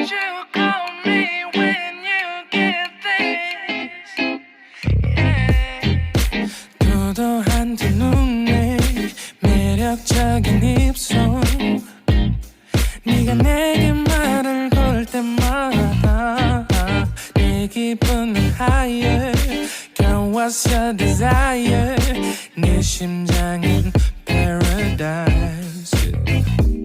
you call me when you get this? Yeah. 도도한 두 눈에 매력적인 입술 네가 내게 말을 걸 때마다 내 기분은 higher Girl what's your desire 네 심장은 paradise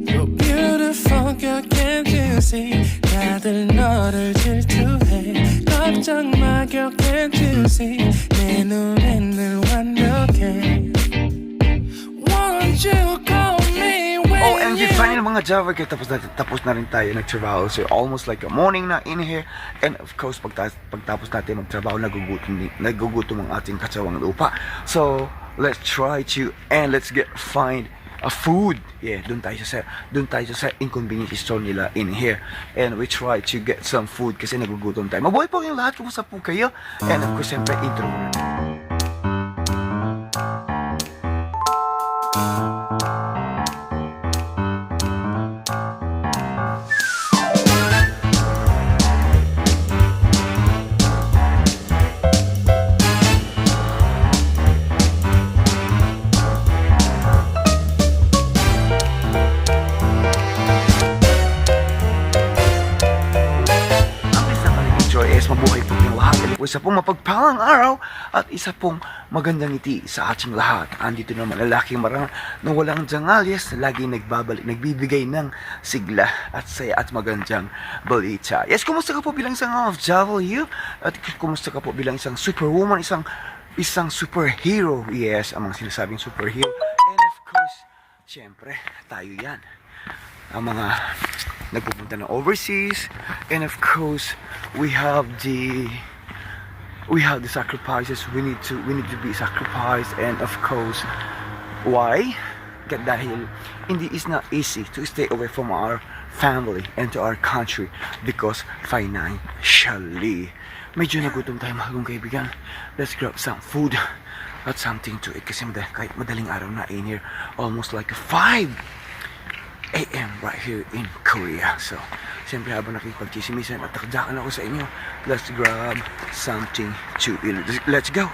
You're beautiful girl can't you see 다들 너를 질투해 걱정 마 girl can't you see 내 눈엔 늘 완벽해 Won't you call me when OMG, final mga Java, kaya tapos na rin tayo nagtrabaho. So almost like a morning na in here. And of course, pagtapos natin magtrabaho, nagugutom ang ating katsawang lupa. So let's try to and let's find a food. Yeah, dun tayo sa inconvenience store nila in here. And we try to get some food kasi nagugutom tayo. Mabuhay po kayong lahat, kumusta po kayo? And of course, siyempre intro muna. Mabuhay po yung lahat. Isa pong mapagpalang araw at isa pong magandang ngiti sa ating lahat. Andito naman lalaking marang na walang jangalyas na laging nagbibigay ng sigla at saya at magandang balita. Yes, kumusta ka po bilang isang OFW? At kumusta ka po bilang isang superwoman, isang superhero? Yes, ang mga sinasabing superhero. And of course, syempre, tayo yan. Ang mga nagpupunta ng overseas, and of course we have the sacrifices we need to be sacrificed. And of course, why? Dahil hindi is not easy to stay away from our family and to our country because financially medyo nagutom tayo mga kong kaibigan. Let's grab some food at something to eat kasi kahit madaling araw na in here, almost like 5 AM right here in Korea. So, siyempre habang nakikipagchismisan at takdakan ako sa inyo, let's grab something to eat. Let's go!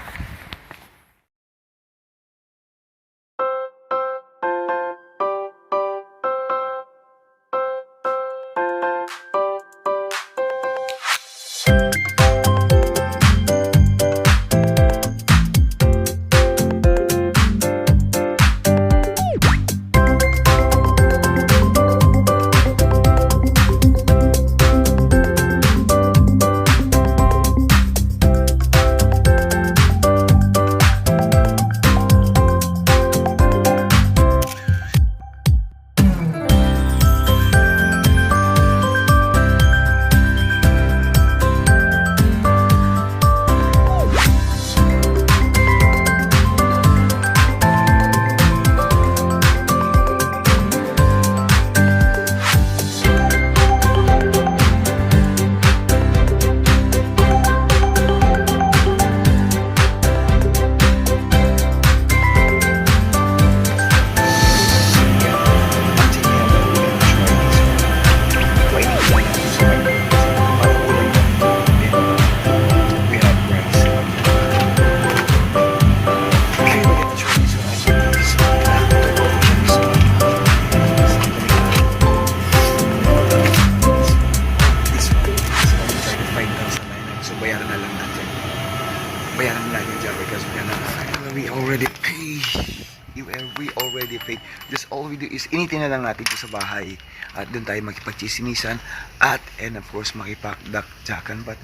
already paid. Just all we do is initin na lang natin ito sa bahay at doon tayo makipagchismisan at and of course makipagdakjakan. But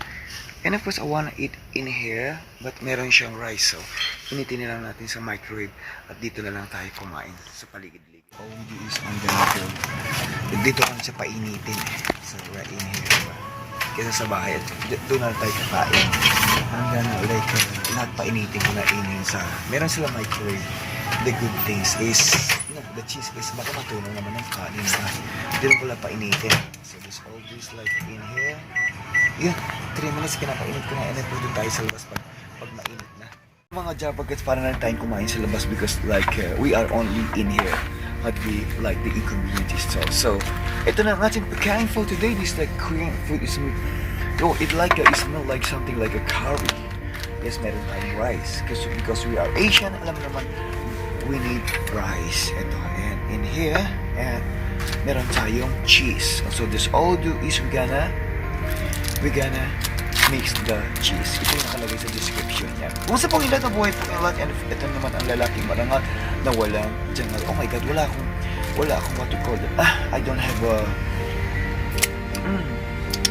and of course I wanna eat in here, but meron siyang rice, so initin na lang natin sa microwave at dito na lang tayo kumain sa paligid-ligid. All we do is ang ganito, dito lang siya painitin, so right in here kesa sa bahay at doon na tayo kakain. Hanggang like lahat painitin ko na inin sa meron sila microwave. The good things is the cheese is baka matunaw naman ng kanin na doon ko lang painitin. So this all this like in here, yun, 3 minutes pinapainit ko na and then doon tayo sa labas pag mainit na. Mga Java gets para na tayong kumain sa labas because like we are only in here. at the like the inconvenience store. So, ito na ang ating pagkain for today. This like Korean food is oh, it smell like something like a curry. Yes, meron tayong rice. Because we are Asian, alam naman, we need rice. Ito, and in here, and meron tayong cheese. So this all do is we're gonna mix the cheese. Ito yung nakalagay sa description niya. Kung sa pong ilan na buhay po ng lahat, and ito naman ang lalaking marangal na walang jangal. Oh my God, wala akong what to call it. I don't have a...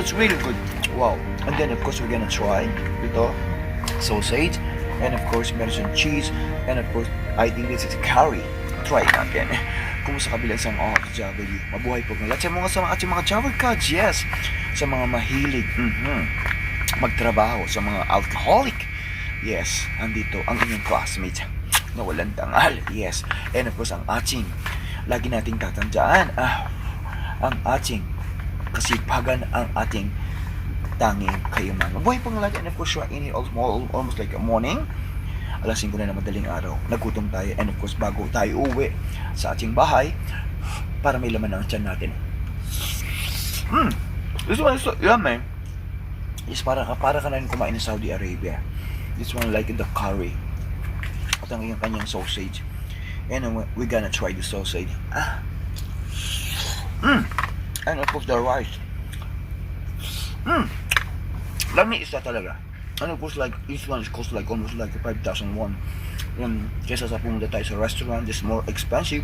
it's really good. Wow. And then of course we're gonna try ito, sausage, and of course meron siyang cheese, and of course I think this is curry. Try natin. Kung sa kabilang isang OFW, mabuhay po ng lahat sa mga travel cards, yes. Sa mga mahilig magtrabaho, sa mga alcoholic, yes, andito ang inyong classmate na walang tangal, yes. And of course ang ating lagi nating tatandaan, ang ating kasipagan, ang ating tanging kayuman. Mabuhay pang lahat, and of course, in here almost like a morning. Alas 5 na madaling araw. Nagutom tayo, and of course, bago tayo uwi sa ating bahay, para may laman ng tiyan natin. This one is so yummy. Yes, para ka na rin kumain ng Saudi Arabia. This one like the curry. At ang kanyang sausage. And we're gonna try the sausage. And of course, the rice. Lami is talaga. And of course, like, each one cost like almost like 5,000 won. Kesa sa pumunta tayo sa restaurant, it's more expensive.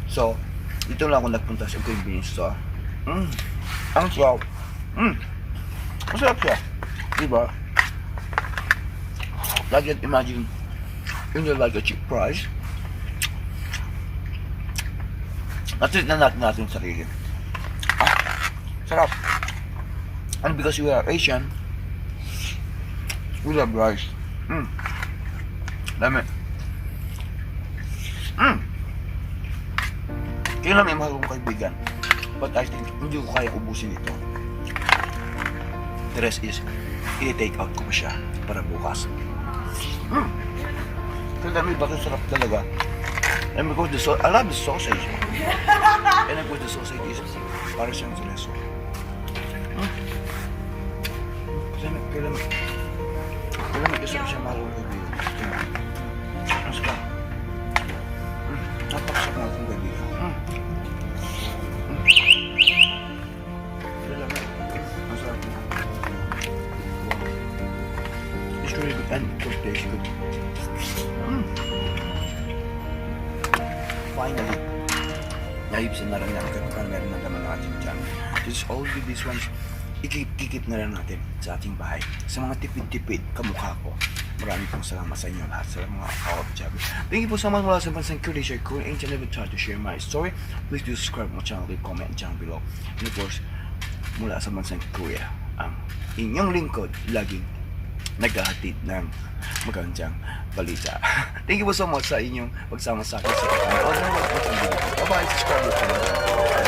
So, dito lang ako nagpunta sa convenience store. Ang sarap. Masarap siya. Diba? Like, imagine, like a cheap price. Natreat na natin sarili. Sarap. And because we are Asian, we love rice. Dami. Kaya na may mahal kong kaibigan. But I think, hindi ko kaya ubusin ito. The rest is, i-take out ko pa siya para bukas. Kaya dami, bakit sarap talaga. And because I love the sausage. And of course the sausage is para siyang reso. Kailan may isa siya mahal kong kaibigan. Mas ka. Napakasap na akong kaibigan. Kailan may masarap na. Wow. It's really good and it tastes good. Finally, naibsan na rin natin kung meron na naman natin dyan. Just all with these ones, ikip na lang natin sa ating bahay. Sa mga tipid-tipid, kamukha ko. Marami pong salamat sa inyo lahat, sa mga ka-object. Thank you po so much mula sa bansang Korea. Kung ain't you never try to share my story, please do subscribe my channel, leave comment down below. And of course, mula sa bansang Korea, ang inyong lingkod, laging naghahatid ng magandang balita. Thank you po so much sa inyong pagsama sa akin sa kanal. Bye-bye, subscribe to my channel.